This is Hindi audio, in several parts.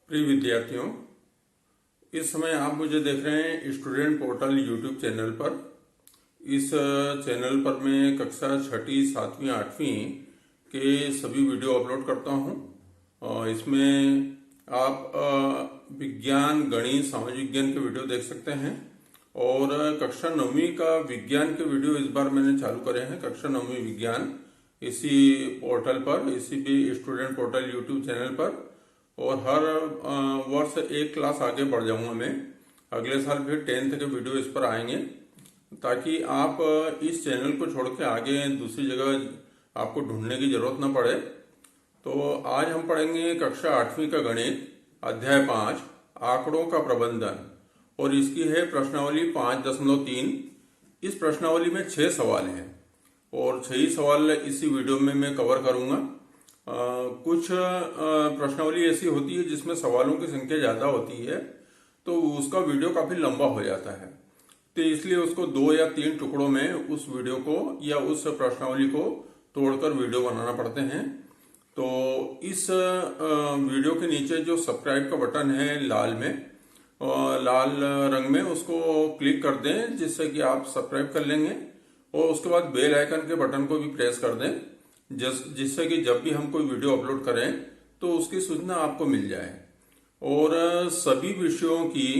प्रिय विद्यार्थियों, इस समय आप मुझे देख रहे हैं स्टूडेंट पोर्टल यूट्यूब चैनल पर। इस चैनल पर मैं कक्षा 6ठी, 7वीं, 8वीं के सभी वीडियो अपलोड करता हूं। और इसमें आप विज्ञान, गणित, सामाजिक विज्ञान के वीडियो देख सकते हैं। और कक्षा 9वीं का विज्ञान के वीडियो इस बार मैंने चालू करे हैं। कक्षा 9वीं विज्ञान इसी पोर्टल पर, इसी भी स्टूडेंट पोर्टल यूट्यूब चैनल पर। और हर वर्ष एक क्लास आगे बढ़ जाऊंगा मैं। अगले साल फिर 10th के वीडियो इस पर आएंगे, ताकि आप इस चैनल को छोड़ के आगे दूसरी जगह आपको ढूंढने की जरूरत न पड़े। तो आज हम पढ़ेंगे कक्षा 8वीं का गणित, अध्याय 5, आंकड़ों का प्रबंधन। और इसकी है प्रश्नावली 5.3। इस प्रश्नावली में 6 सवाल हैं और 6 ही सवाल इसी वीडियो में मैं कवर करूंगा। कुछ प्रश्नावली ऐसी होती है जिसमें सवालों की संख्या ज्यादा होती है, तो उसका वीडियो काफी लंबा हो जाता है। तो इसलिए उसको 2 या 3 टुकड़ों में उस वीडियो को या उस प्रश्नावली को तोड़कर वीडियो बनाना पड़ते हैं। तो इस वीडियो के नीचे जो सब्सक्राइब का बटन है लाल रंग में, उसको क्लिक कर दें, जिससे कि आप सब्सक्राइब कर लेंगे। और उसके बाद बेल आइकन के बटन को भी प्रेस कर दें, जिससे कि जब भी हम कोई वीडियो अपलोड करें तो उसकी सूचना आपको मिल जाए। और सभी विषयों की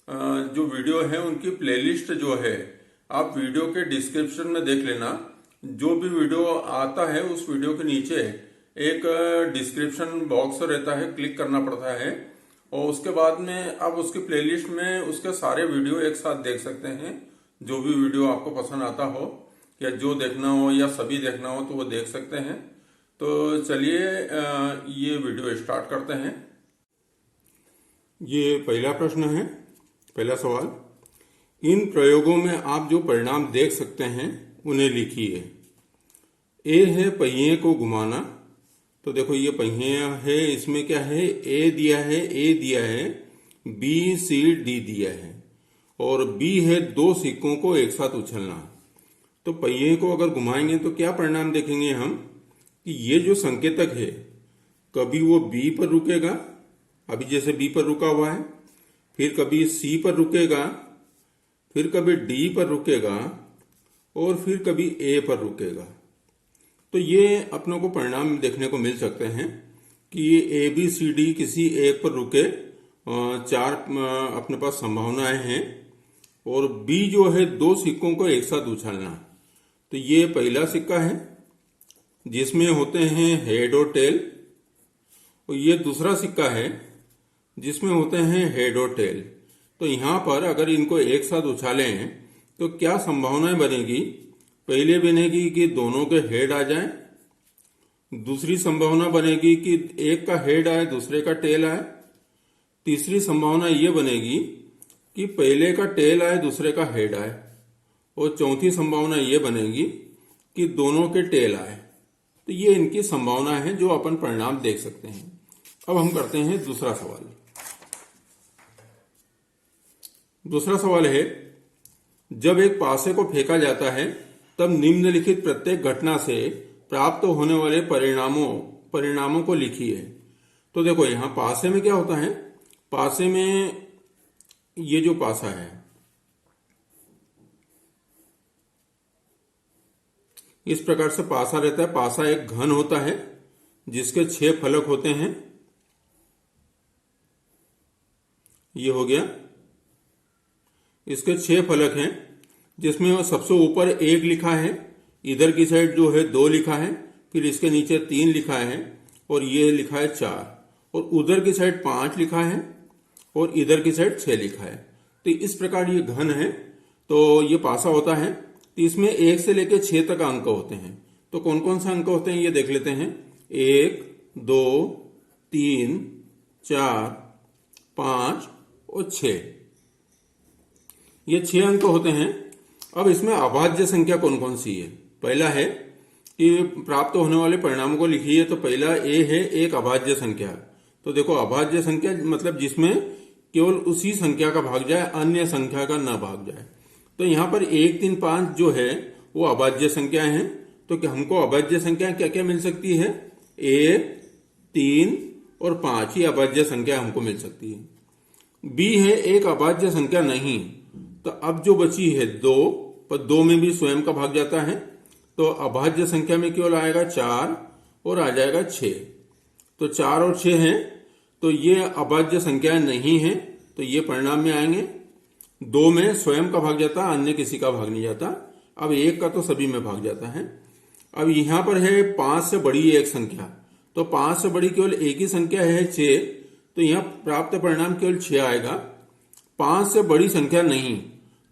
जो वीडियो है उनकी प्लेलिस्ट जो है, आप वीडियो के डिस्क्रिप्शन में देख लेना। जो भी वीडियो आता है उस वीडियो के नीचे एक डिस्क्रिप्शन बॉक्स रहता है, क्लिक करना पड़ता है। और उसके बाद में आप उसकी प्लेलिस्ट में उसके सारे वीडियो एक साथ देख सकते हैं। जो भी वीडियो आपको पसंद आता हो या जो देखना हो या सभी देखना हो तो वो देख सकते हैं। तो चलिए ये वीडियो स्टार्ट करते हैं। ये पहला प्रश्न है, पहला सवाल। इन प्रयोगों में आप जो परिणाम देख सकते हैं उन्हें लिखिए। ए है पहिए को घुमाना। तो देखो ये पहिया है, इसमें क्या है, ए दिया है, बी सी डी दिया है। और बी है 2 सिक्कों को एक साथ उछलना। तो पहिए को अगर घुमाएंगे तो क्या परिणाम देखेंगे हम, कि ये जो संकेतक है कभी वो बी पर रुकेगा, अभी जैसे बी पर रुका हुआ है, फिर कभी सी पर रुकेगा, फिर कभी डी पर रुकेगा और फिर कभी ए पर रुकेगा। तो ये अपनों को परिणाम देखने को मिल सकते हैं कि ये ए बी सी डी किसी एक पर रुके। 4 अपने पास संभावनाएं हैं। और बी जो है 2 सिक्कों को एक साथ उछलना। तो ये पहला सिक्का है जिसमें होते हैं हेड और टेल। और ये दूसरा सिक्का है जिसमें होते हैं हेड और टेल। तो यहां पर अगर इनको एक साथ उछालें तो क्या संभावनाएं बनेगी। पहले बनेगी कि दोनों के हेड आ जाएं। दूसरी संभावना बनेगी कि एक का हेड आए, दूसरे का टेल आए। तीसरी संभावना ये बनेगी कि पहले का टेल आए, दूसरे का हेड आए। और चौथी संभावना ये बनेगी कि दोनों के टेल आए। तो ये इनकी संभावना है जो अपन परिणाम देख सकते हैं। अब हम करते हैं दूसरा सवाल। दूसरा सवाल है, जब एक पासे को फेंका जाता है तब निम्नलिखित प्रत्येक घटना से प्राप्त होने वाले परिणामों को लिखिए। तो देखो यहां पासे में क्या होता है, पासे में ये जो पासा है, इस प्रकार से पासा रहता है। पासा एक घन होता है जिसके 6 फलक होते हैं। ये हो गया, इसके 6 फलक हैं, जिसमें सबसे ऊपर 1 लिखा है, इधर की साइड जो है 2 लिखा है, फिर इसके नीचे 3 लिखा है और ये लिखा है 4, और उधर की साइड 5 लिखा है और इधर की साइड 6 लिखा है। तो इस प्रकार ये घन है। तो ये पासा होता है। तो इसमें 1 से लेकर 6 तक अंक होते हैं। तो कौन कौन सा अंक होते हैं ये देख लेते हैं। 1, 2, 3, 4, 5 और 6, ये 6 अंक होते हैं। अब इसमें अभाज्य संख्या कौन कौन सी है। पहला है कि प्राप्त होने वाले परिणामों को लिखिए। तो पहला ए है एक अभाज्य संख्या। तो देखो अभाज्य संख्या मतलब जिसमें केवल उसी संख्या का भाग जाए, अन्य संख्या का न भाग जाए। तो यहां पर 1, 3, 5 जो है वो अभाज्य संख्याएं हैं। तो हमको अभाज्य संख्या क्या क्या मिल सकती है, 1, 3, और 5, ये अभाज्य संख्या हमको मिल सकती है। बी है एक अभाज्य संख्या नहीं, तो अब जो बची है 2, पर 2 में भी स्वयं का भाग जाता है, तो अभाज्य संख्या में केवल आएगा 4 और आ जाएगा 6। तो 4 और 6 है, तो ये अभाज्य संख्या नहीं है, तो ये परिणाम में आएंगे। 2 में स्वयं का भाग जाता, अन्य किसी का भाग नहीं जाता। अब 1 का तो सभी में भाग जाता है। अब यहां पर है 5 से बड़ी एक संख्या, तो 5 से बड़ी केवल एक ही संख्या है 6, तो यहां प्राप्त परिणाम केवल 6 आएगा। 5 से बड़ी संख्या नहीं,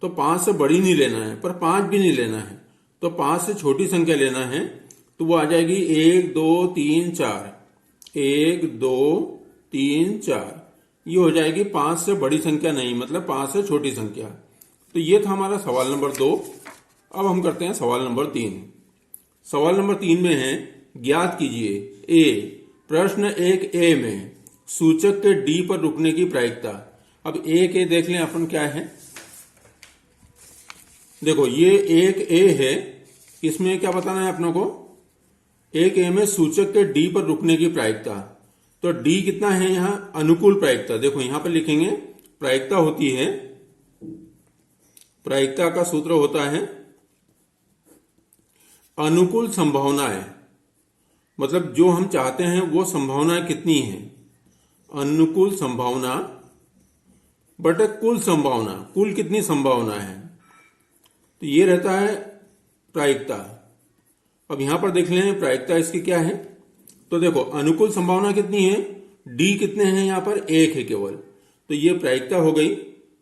तो 5 से बड़ी नहीं लेना है, पर 5 भी नहीं लेना है, तो 5 से छोटी संख्या लेना है, तो वो आ जाएगी 1 2 3 4, 1 2 3 4, ये हो जाएगी 5 से बड़ी संख्या नहीं, मतलब 5 से छोटी संख्या। तो ये था हमारा सवाल नंबर 2। अब हम करते हैं सवाल नंबर 3। सवाल नंबर 3 में है, ज्ञात कीजिए ए, प्रश्न 1A में सूचक के डी पर रुकने की प्रायिकता। अब 1A देख लें अपन क्या है। देखो ये 1A है, इसमें क्या बताना है अपनों को, 1A में सूचक के डी पर रुकने की प्रायिकता। तो डी कितना है यहां, अनुकूल प्रायिकता। देखो यहां पर लिखेंगे, प्रायिकता होती है, प्रायिकता का सूत्र होता है अनुकूल संभावनाएं, मतलब जो हम चाहते हैं वो संभावनाएं कितनी है, अनुकूल संभावना बटे कुल संभावना, कुल कितनी संभावना है, तो ये रहता है प्रायिकता। अब यहां पर देख लें प्रायिकता इसकी क्या है। तो देखो अनुकूल संभावना कितनी है, डी कितने हैं यहां पर, 1 है केवल, तो ये प्रायिकता हो गई।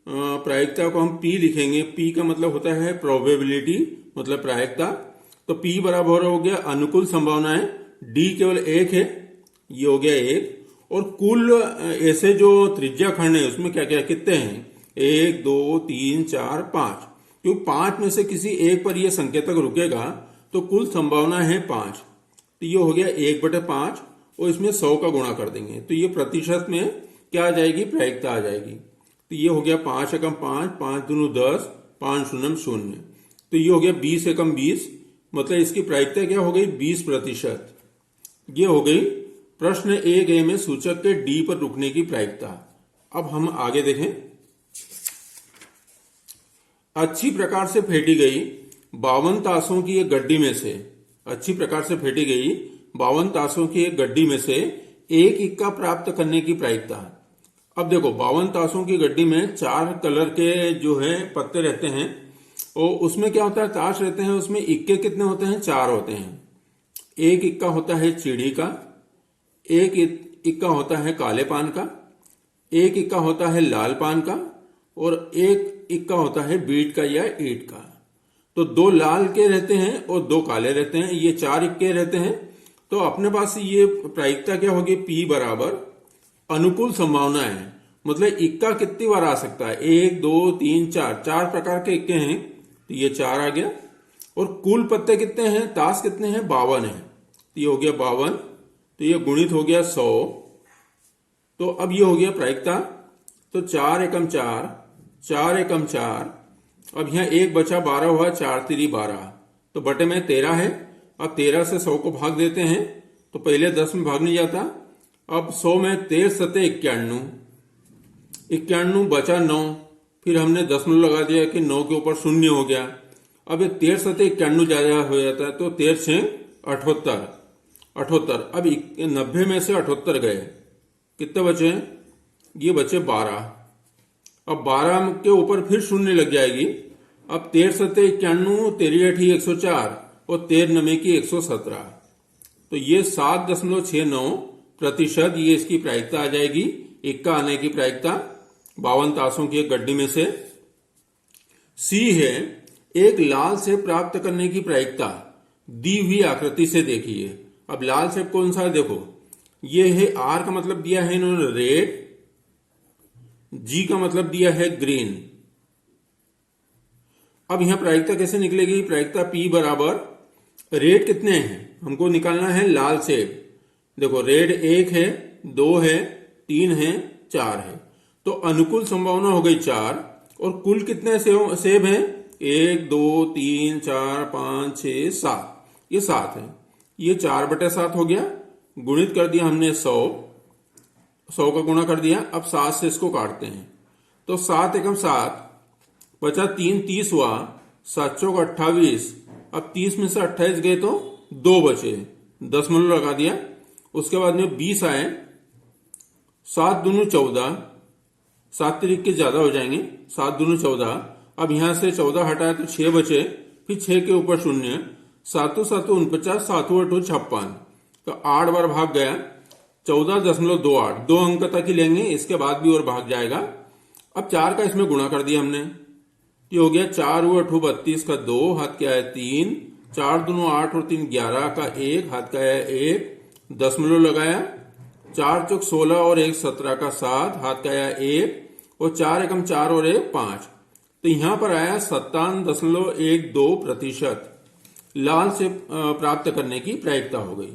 प्रायिकता को हम P लिखेंगे, P का मतलब होता है प्रोबेबिलिटी, मतलब प्रायिकता। तो P बराबर हो गया अनुकूल संभावनाएं, D केवल 1 है, ये हो गया 1। और कुल ऐसे जो त्रिज्या खंड है उसमें क्या क्या कितने हैं, 1 2 3 4 5, क्योंकि 5 में से किसी एक पर यह संकेतक रुकेगा, तो कुल संभावना है 5। तो ये हो गया 1/5, और इसमें 100 का गुणा कर देंगे, तो ये प्रतिशत में क्या आ जाएगी, प्रायिकता आ जाएगी। तो ये हो गया 5 एकम 5, 5 दूनी 10, 5 शून्यम 0, तो ये हो गया 20 एकम 20, मतलब इसकी प्रायिकता क्या हो गई, 20%। ये हो गई प्रश्न 1A में सूचक के डी पर रुकने की प्रायिकता। अब हम आगे देखें। अच्छी प्रकार से फेंटी गई 52 ताशों की एक गड्डी में से, अच्छी प्रकार से फेंटी गई 52 ताशों की एक गड्डी में से एक इक्का प्राप्त करने की प्रायिकता। अब देखो 52 ताशों की गड्डी में 4 कलर के जो है पत्ते रहते हैं, और उसमें क्या होता है, ताश रहते हैं, उसमें इक्के कितने होते हैं, 4 होते हैं। एक इक्का होता है चिड़ी का, एक इक्का होता है काले पान का, एक इक्का होता है लाल पान का, और एक इक्का होता है बीट का या ईंट का। तो 2 लाल के रहते हैं और 2 काले रहते हैं, ये 4 इक्के रहते हैं। तो अपने पास ये प्रायिकता क्या होगी, P बराबर अनुकूल संभावना है, मतलब इक्का कितनी बार आ सकता है, 1 2 3 4, 4 प्रकार के इक्के हैं, तो ये 4 आ गया। और कुल पत्ते कितने हैं, ताश कितने हैं, 52 है, तो ये हो गया 52, तो ये गुणित हो गया 100। तो अब ये हो गया प्रायिकता, तो 4 एकम 4, 4 एकम 4, अब यहाँ 1 बचा, 12 हुआ, 4 3 12, तो बटे में 13 है। अब 13 से 100 को भाग देते हैं, तो पहले 10 में भाग नहीं जाता। अब 100 में 13 सते 91, 91 बचा 9, फिर हमने दशमलव लगा दिया कि 9 के ऊपर 0 हो गया। अब ये 13 सते 91 ज्यादा हो जाता है, तो 13 से 78, 78। अब 90 में से 78 गए, कितने बचे, ये बचे 12। अब 12 के ऊपर फिर 0 लग जाएगी। अब 13 सते 91, 13 8 104, और 13 9 की 117, तो ये 7.69% ये इसकी प्रायिकता आ जाएगी, इक्का आने की प्रायिकता 52 ताशों की एक गड्डी में से। सी है, एक लाल सेब प्राप्त करने की प्रायिकता दी हुई आकृति से देखिए। अब लाल सेब कौन सा है, देखो ये है, आर का मतलब दिया है इन्होंने रेड, जी का मतलब दिया है ग्रीन। अब यहां प्रायिकता कैसे निकलेगी, प्रायिकता P बराबर रेड कितने हैं हमको निकालना है, लाल सेब। देखो रेड 1 है, 2 है, 3 है, 4 है, तो अनुकूल संभावना हो गई 4। और कुल कितने सेब हैं, 1 2 3 4 5 6 7, ये 7 है, ये 4/7 हो गया, गुणित कर दिया हमने 100। 100 का गुणा कर दिया। अब 7 से इसको काटते हैं तो 7 एकम 7, बचा 3, 30 हुआ, 7 चौक 28। अब 30 में से 28 गए तो 2 बचे, दशमलव लगा दिया। उसके बाद में 20 आए, 7 दूनी 14, 7 तरीके ज्यादा हो जाएंगे, 7 दूनी 14। अब यहां से 14 हटाया तो 6 बचे, फिर 6 के ऊपर 0, 7 7 49, 7 8 56। तो 8 बार भाग गया, 14.28, 2 अंक तक ही लेंगे, इसके बाद भी और भाग जाएगा। अब 4 का इसमें गुणा कर दिया हमने, ये हो गया 4 8 32 का 2, हाथ क्या है 3, 4 दूनो 8 और 3 11 का 1, हाथ का है 1, दशमलव लगाया, 4 चौक 16 और 1 17 का 7, हाथ का है 1, और 4 एकम 4 और 1 5। तो यहां पर आया 57.12% लाल से प्राप्त करने की प्रायिकता हो गई।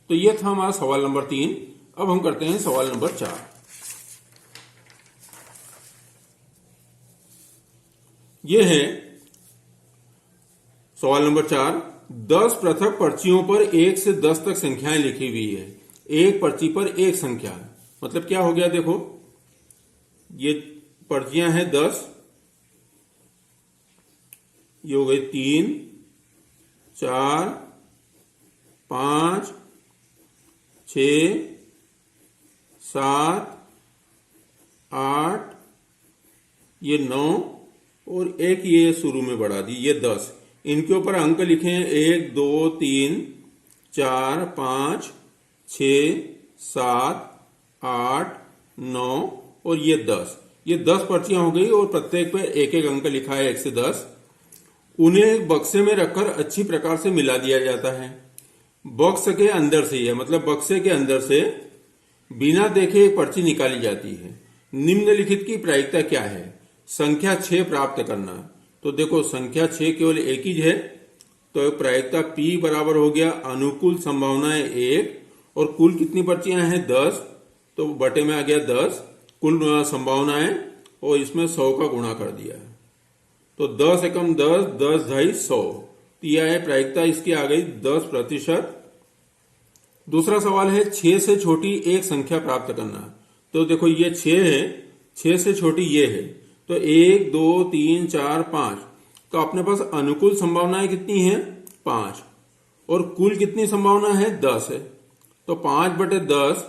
तो यह था हमारा सवाल नंबर 3। अब हम करते हैं सवाल नंबर 4। यह है सवाल नंबर 4। 10 पृथक पर्चियों पर 1 से 10 तक संख्याएं लिखी हुई है। एक पर्ची पर एक संख्या, मतलब क्या हो गया, देखो ये पर्चियां हैं 10, ये हो गई 3 4 5 6 7 8, ये 9 और एक ये शुरू में बढ़ा दी, ये 10। इनके ऊपर अंक लिखे हैं 1 2 3 4 5 6 7 8 9 और ये 10। ये 10 पर्चियां हो गई और प्रत्येक पे एक एक अंक लिखा है 1 से 10। उन्हें एक बक्से में रखकर अच्छी प्रकार से मिला दिया जाता है। बक्स के अंदर से है, मतलब बक्से के अंदर से बिना देखे एक पर्ची निकाली जाती है। निम्नलिखित की प्रायिकता क्या है? संख्या 6 प्राप्त करना। तो देखो संख्या 6 केवल एक ही है, तो प्रायिकता P बराबर हो गया अनुकूल संभावनाएं 1, और कुल कितनी पर्चियां हैं 10, तो बटे में आ गया 10 कुल संभावनाएं, और इसमें 100 का गुणा कर दिया। तो 10 एकम 10, 10 ढाई 100, तो यह है प्रायिकता इसकी आ गई 10%। दूसरा सवाल है 6 से छोटी एक संख्या प्राप्त करना। तो देखो ये 6 है, 6 से छोटी ये है, तो 1 2 3 4 5, तो अपने पास अनुकूल संभावनाएं कितनी है 5, और कुल कितनी संभावना है 10 है। तो 5 बटे 10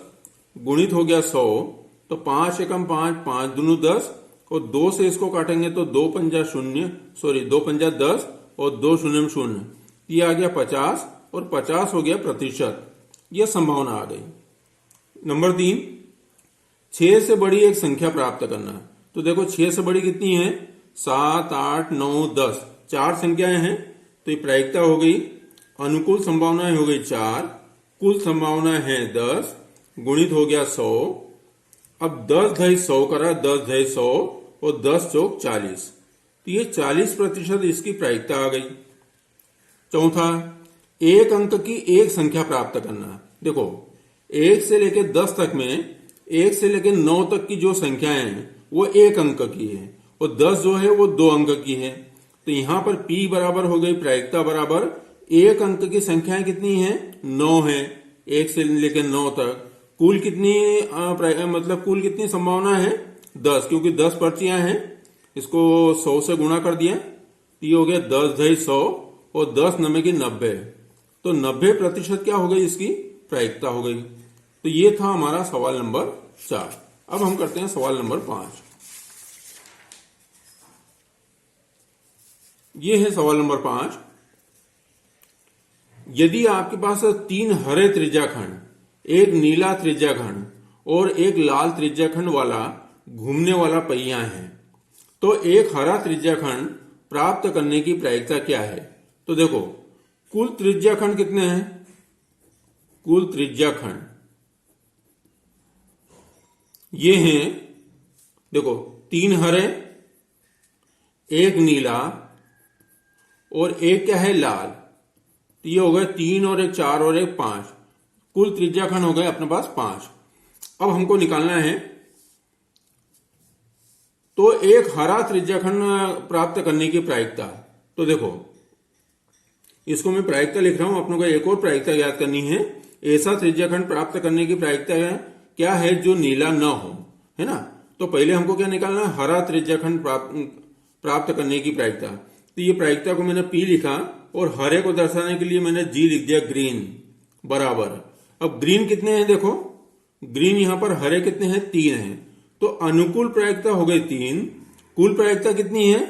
गुणित हो गया 100, तो 5 एकम 5, 5 दूनी 10, और 2 से इसको काटेंगे तो 2 पंजा 0, सॉरी 2 पंजा 10 और 2 शून्य 0, ये आ गया 50, और 50 हो गया प्रतिशत, यह संभावना आ गई। नंबर 3, 6 से बड़ी एक संख्या प्राप्त करना। तो देखो 6 से बड़ी कितनी है 7 8 9 10, 4 संख्याएं हैं, तो ये प्रायिकता हो गई, अनुकूल संभावनाएं हो गई 4, कुल संभावनाएं हैं 10, गुणित हो गया 100। अब 10 ढाई 100 करा, 10 ढाई 100 और 10 चौक 40, तो ये 40% इसकी प्रायिकता आ गई। चौथा, एक अंक की एक संख्या प्राप्त करना। देखो 1 से लेकर 10 तक में 1 से लेकर 9 तक की जो संख्याएं हैं वो एक अंक की है, और 10 जो है वो 2 अंक की है। तो यहां पर P बराबर हो गई प्रायिकता बराबर एक अंक की संख्याएं कितनी है 9 है, 1 से लेकर 9 तक। कुल कितनी मतलब कुल कितनी संभावना है 10, क्योंकि 10 पर्चियां हैं, इसको 100 से गुणा कर दिया, ये हो गया 10 ढाई 100 और 10 नमे की 90, तो 90% क्या हो गई इसकी प्रायिकता हो गई। तो ये था हमारा सवाल नंबर 4। अब हम करते हैं सवाल नंबर 5। ये है सवाल नंबर 5। यदि आपके पास 3 हरे त्रिज्याखंड, एक नीला त्रिज्याखंड और एक लाल त्रिज्याखंड वाला घूमने वाला पहिया है, तो एक हरा त्रिज्याखंड प्राप्त करने की प्रायिकता क्या है? तो देखो कुल त्रिज्याखंड कितने हैं, कुल त्रिज्याखंड ये हैं, देखो 3 हरे, एक नीला और एक क्या है लाल, तो ये हो गए 3 और 1 4 और 1 5, कुल त्रिज्याखंड हो गए अपने पास 5। अब हमको निकालना है, तो एक हरा त्रिज्याखंड प्राप्त करने की प्रायिकता। तो देखो इसको मैं प्रायिकता लिख रहा हूं, अपनों को एक और प्रायिकता याद करनी है। ऐसा त्रिज्याखंड प्राप्त करने की प्रायिकता है क्या है जो नीला न हो, है ना। तो पहले हमको क्या निकालना है, हरा त्रिज्याखंड प्राप्त करने की प्रायिकता। तो ये प्रायिकता को मैंने P लिखा और हरे को दर्शाने के लिए मैंने G लिख दिया ग्रीन बराबर। अब ग्रीन कितने हैं देखो, ग्रीन यहां पर हरे कितने हैं 3 हैं, तो अनुकूल प्रायिकता हो गई 3, कुल प्रायिकता कितनी है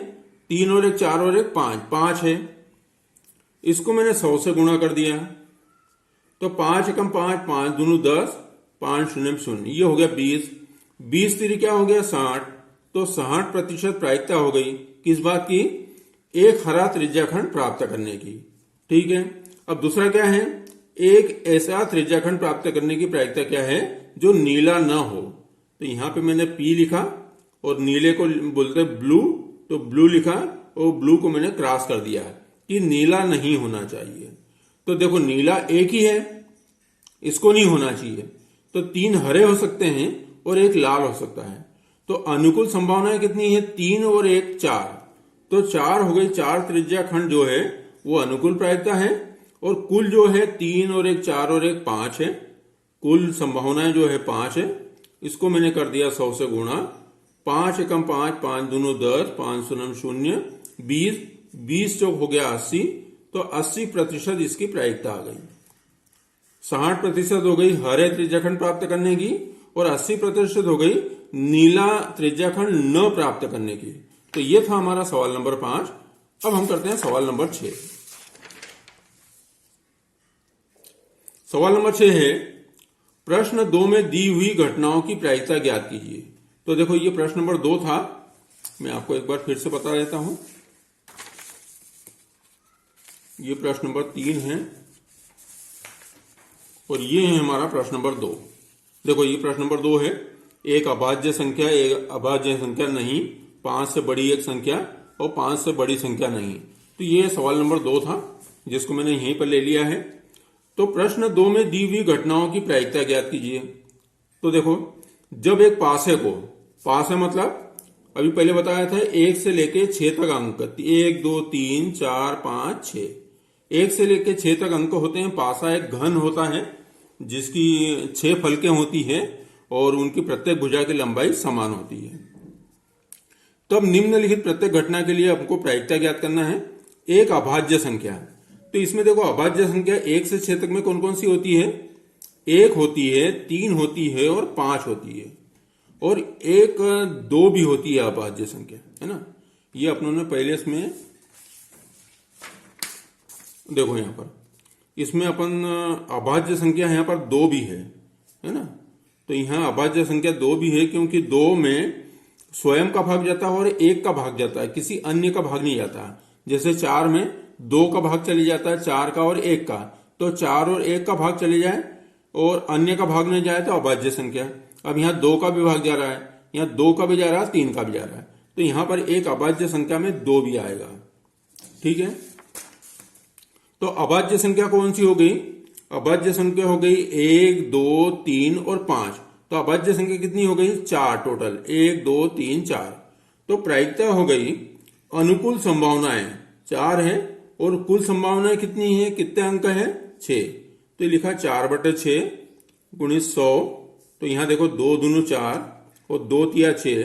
3 और 1 4 और 1 5, 5 है। इसको मैंने 100 से गुणा कर दिया, तो 5 एकम 5, 5 दूनी 10, 5 शून्य 0, ये हो गया 20, 20 3 क्या हो गया 60, तो 60% प्रायिकता हो गई किस बात की, एक हरा त्रिज्याखंड प्राप्त करने की। ठीक है, अब दूसरा क्या है, एक ऐसा त्रिज्याखंड प्राप्त करने की प्रायिकता क्या है जो नीला न हो। तो यहां पे मैंने P लिखा और नीले को बोलते हैं ब्लू, तो ब्लू लिखा और ब्लू को मैंने क्रॉस कर दिया कि नीला नहीं होना चाहिए। तो देखो नीला एक ही है, इसको नहीं होना चाहिए, तो 3 हरे हो सकते हैं और 1 लाल हो सकता है। तो अनुकूल संभावनाएं कितनी है 3 और 1 4, तो 4 हो गई, 4 त्रिज्याखंड जो है वो अनुकूल प्रायिकता है, और कुल जो है 3 और 1 4 और 1 5 है, कुल संभावनाएं जो है 5 है। इसको मैंने कर दिया 100 से गुणा, 5 एकम 5, 5 दूनी 10, 5 शून्य 0, 20, 20 चौक हो गया 80, तो 80% इसकी प्रायिकता आ गई। 60% हो गई हरे त्रिज्याखंड प्राप्त करने की और 80% हो गई नीला त्रिज्याखंड न प्राप्त करने की। तो ये था हमारा सवाल नंबर 5। अब हम करते हैं सवाल नंबर 6। सवाल नंबर 6 है, प्रश्न 2 में दी हुई घटनाओं की प्रायिकता ज्ञात कीजिए। तो देखो ये प्रश्न नंबर 2 था, मैं आपको एक बार फिर से बता देता हूं। ये प्रश्न नंबर 3 है और ये है हमारा प्रश्न नंबर 2। देखो ये प्रश्न नंबर 2 है, एक अभाज्य संख्या, एक अभाज्य संख्या नहीं, 5 से बड़ी एक संख्या और 5 से बड़ी संख्या नहीं। तो ये सवाल नंबर 2 था जिसको मैंने यहीं पर ले लिया है। तो प्रश्न 2 में दी हुई घटनाओं की प्रायिकता ज्ञात कीजिए। तो देखो जब एक पासे को, पासे मतलब अभी पहले बताया था 1 से लेके 6 तक अंक, 1 2 3 4 5 6, 1 से लेके 6 तक अंक होते हैं। पासा एक घन होता है जिसकी 6 फलकें होती है और उनकी प्रत्येक भुजा की लंबाई समान होती है। तब निम्नलिखित प्रत्येक घटना के लिए आपको प्रायिकता ज्ञात करना है। एक अभाज्य संख्या, तो इसमें देखो अभाज्य संख्या 1 से 6 तक में कौन कौन सी होती है, 1 होती है, 3 होती है और 5 होती है, और 1 2 भी होती है अभाज्य संख्या, है ना। ये अपनों ने पहले इसमें देखो यहां पर इसमें अपन अभाज्य संख्या यहां पर 2 भी है ना। तो यहां अभाज्य संख्या 2 भी है क्योंकि 2 में स्वयं का भाग जाता है और 1 का भाग जाता है, किसी अन्य का भाग नहीं जाता। जैसे 4 में 2 का भाग चले जाता है, 4 का और 1 का, तो 4 और 1 का भाग चले जाए और अन्य का भाग नहीं जाए तो अभाज्य संख्या। अब यहाँ 2 का भी भाग जा रहा है, यहाँ 2 का भी जा रहा है, 3 का भी जा रहा है, तो यहां पर एक अभाज्य संख्या में 2 भी आएगा। ठीक है, तो अभाज्य संख्या कौन सी हो गई, अभाज्य संख्या हो गई 1 2 3 और 5। तो अभाज्य संख्या कितनी हो गई 4 टोटल, 1 2 3 4। तो प्रायिकता हो गई अनुकूल संभावनाएं 4 है और कुल संभावनाएं कितनी है, कितने अंक है 6। तो लिखा 4/6 गुणित 100। तो यहां देखो 2 दूनी 4 और 2 तिया 6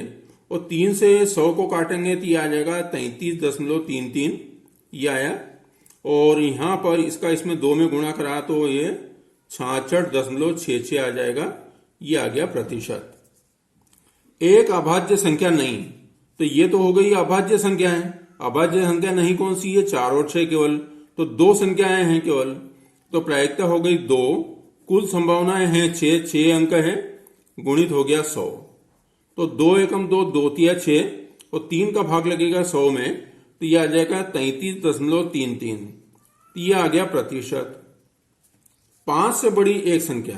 और 3 से 100 को काटेंगे तो ये आ जाएगा 33.33, ये आया। और यहां पर इसका इसमें 2 में गुणा करा तो ये 66.66 आ जाएगा, ये आ गया प्रतिशत। एक अभाज्य संख्या नहीं, तो ये तो हो गई अभाज्य संख्या है। अभाज्य संख्या नहीं कौन सी है, 4 और 6 केवल, तो 2 संख्याएं हैं केवल। तो प्रायिकता हो गई 2, कुल संभावनाएं हैं 6 अंक है, गुणित हो गया 100। तो 2 एकम 2, 2 तिया 6 और 3 का भाग लगेगा 100 में, तो यह आ जाएगा 33.33, तो यह आ गया प्रतिशत। 5 से बड़ी एक संख्या,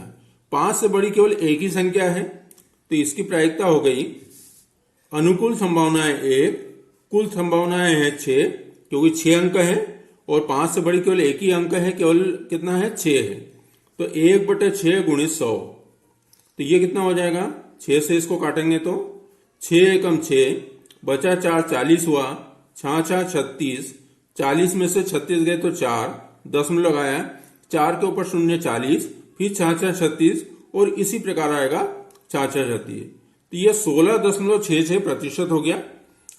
5 से बड़ी केवल एक ही संख्या है, तो इसकी प्रायिकता हो गई अनुकूल संभावनाएं 1, कुल संभावनाएं हैं 6 क्योंकि 6 अंक है, और 5 से बड़ी केवल एक ही अंक है, केवल कितना है 6 है। तो 1/6 गुणित 100, तो ये कितना हो जाएगा, 6 से इसको काटेंगे तो 6 एकम 6, बचा 4 40 हुआ, 6 6 36, 40 में से 36 गए तो 4, 10 में लगाया, 4 के ऊपर 0 40, फिर 6 6 36 और इसी प्रकार आएगा 4 जाती है। तो यह 16.66% हो गया।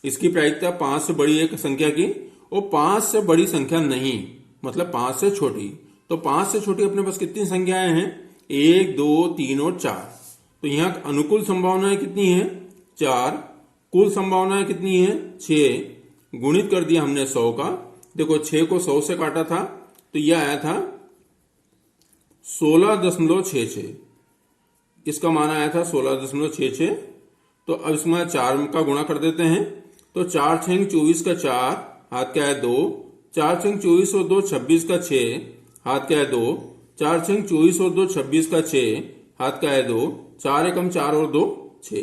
इसकी प्रायिकता 5 से बड़ी एक संख्या की और 5 से बड़ी संख्या नहीं, मतलब 5 से छोटी। तो 5 से छोटी अपने पास कितनी संख्याएं हैं? 1, 2, 3 और 4। तो यहाँ अनुकूल संभावनाएं कितनी है? 4। कुल संभावनाएं कितनी है? 6। गुणित कर दिया हमने 100 का। देखो 6 को 100 से काटा था तो यह आया था 16.66। इसका मान आया था 16.66। तो अब इसमें 4 का गुणा कर देते हैं। तो 4 6 24 का 4, हाथ क्या है 2। 4 6 24 और 2 26 का 6, हाथ क्या है 2। 4 6 24 और 2 26 का 6, हाथ क्या है 2। 4 एकम 4 और 2 6।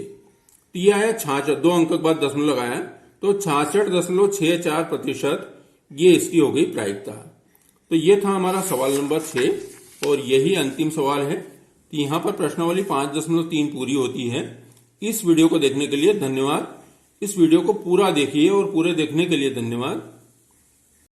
तो यह आया 66। 2 अंक के बाद दशमलव लगाया तो 66.64% ये इसकी हो गई प्रायिकता। तो ये था हमारा सवाल नंबर 6 और यही अंतिम सवाल है। तो यहाँ पर प्रश्नावली 5.3 पूरी होती है। इस वीडियो को देखने के लिए धन्यवाद। इस वीडियो को पूरा देखिए और पूरे देखने के लिए धन्यवाद।